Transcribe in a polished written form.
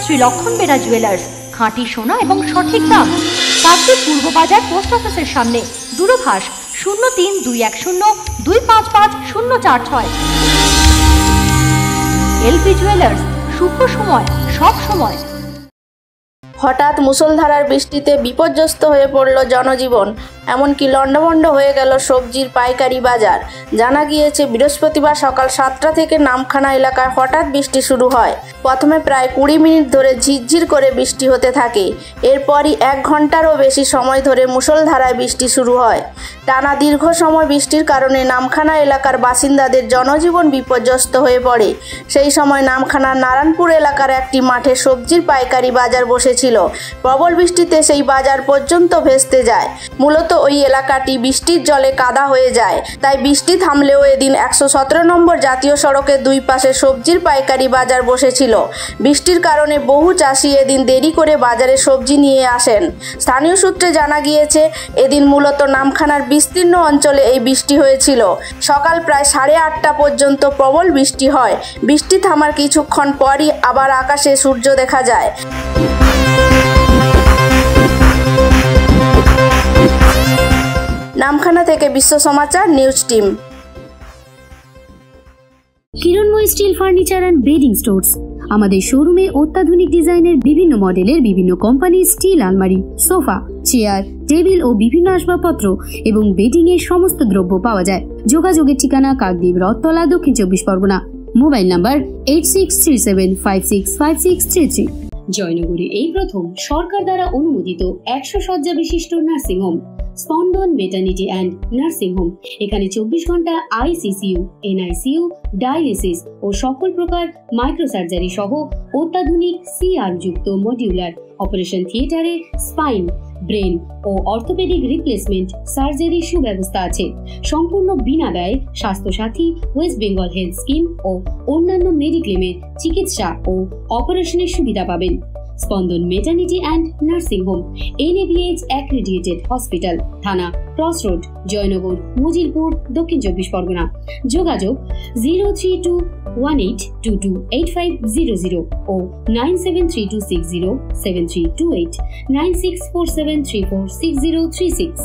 শ্রী লক্ষণ বেরা জুয়েলার্স, খাঁটি সোনা এবং সঠিক দাম। কাকদ্বীপ পূর্ব বাজার পোস্ট অফিসের সামনে। দূরভাষ 032102555046। এলপি জুয়েলার্স, শুভ সময় সব সময়। হঠাৎ মুষলধারার বৃষ্টিতে বিপর্যস্ত হয়ে পড়ল জনজীবন, এমনকি লণ্ডভণ্ড হয়ে গেল সবজির পাইকারি বাজার। জানা গিয়েছে বৃহস্পতিবার সকাল 7টা থেকে নামখানা এলাকায় হঠাৎ বৃষ্টি শুরু হয়। প্রথমে প্রায় 20 মিনিট ধরে ঝিরঝির করে বৃষ্টি হতে থাকে। এরপরই 1 ঘন্টারও বেশি সময় ধরে মুষলধারায় বৃষ্টি শুরু হয়। টানা দীর্ঘ সময় বৃষ্টির কারণে নামখানা এলাকার বাসিন্দাদের জনজীবন বিপর্যস্ত হয়ে পড়ে। সেই সময় নামখানার নারায়ণপুর এলাকার একটি মাঠে সবজির পাইকারি বাজার বসেছিল। প্রবল বৃষ্টিতে সেই বাজার পর্যন্ত ভেস্তে যায়। মূলত ওই এলাকাটি বৃষ্টির জলে কাদা হয়ে যায়। তাই বৃষ্টি থামলেও এদিন 117 নম্বর জাতীয় সড়কের দুই পাশে সবজির পাইকারি বাজার বসেছিল। বৃষ্টির কারণে বহু চাষি এদিন দেরি করে বাজারে সবজি নিয়ে আসেন। স্থানীয় সূত্রে জানা গিয়েছে, এদিন মূলত নামখানার বিস্তীর্ণ অঞ্চলে এই বৃষ্টি হয়েছিল। সকাল প্রায় 8:30 পর্যন্ত প্রবল বৃষ্টি হয়। বৃষ্টি থামার কিছুক্ষণ পরই আবার আকাশে সূর্য দেখা যায়। নামখানা থেকে Bishwa Samachar news team. Kiranmoy steel furniture and bedding stores. আমাদের শোরুমে অত্যাধুনিক ডিজাইনের বিভিন্ন মডেলের বিভিন্ন কোম্পানির স্টিল আলমারি, সোফা, চেয়ার, টেবিল ও বিভিন্ন আসবাবপত্র এবং বেডিং এর সমস্ত দ্রব্য পাওয়া যায়। যোগাযোগের ঠিকানা কাকদ্বীপ, রথতলা, দক্ষিণ 24 পরগনা। Mobile number 8637565633। জয়নগরে এই প্রথম সরকার দ্বারা অনুমোদিত 100 শয্যা বিশিষ্ট নার্সিংহোম স্পন্দন মেটার্নিটি অ্যান্ড নার্সিং হোম। এখানে 24 ঘন্টা আইসিসিইউ, এনআইসিইউ, ডায়ালিসিস ও সকল প্রকার মাইক্রোসার্জারি সহ অত্যাধুনিক সিআর যুক্ত মডিউলার অপারেশন থিয়েটারে স্পাইন, ব্রেন ও অর্থোপেডিক রিপ্লেসমেন্ট সার্জারির সুব্যবস্থা আছে। সম্পূর্ণ বিনা ব্যয় Swasthyasathi, West Bengal health scheme ও অন্যান্য মেডিক্লেমের চিকিৎসা ও অপারেশনের সুবিধা পাবেন। Spandan maternity and nursing home, NABH accredited hospital, Thana cross road, Joynagar, Majilpur, Dakshin 24 Pargana. যোগাযোগ 0321822850 ও 9732607328, 9647346036।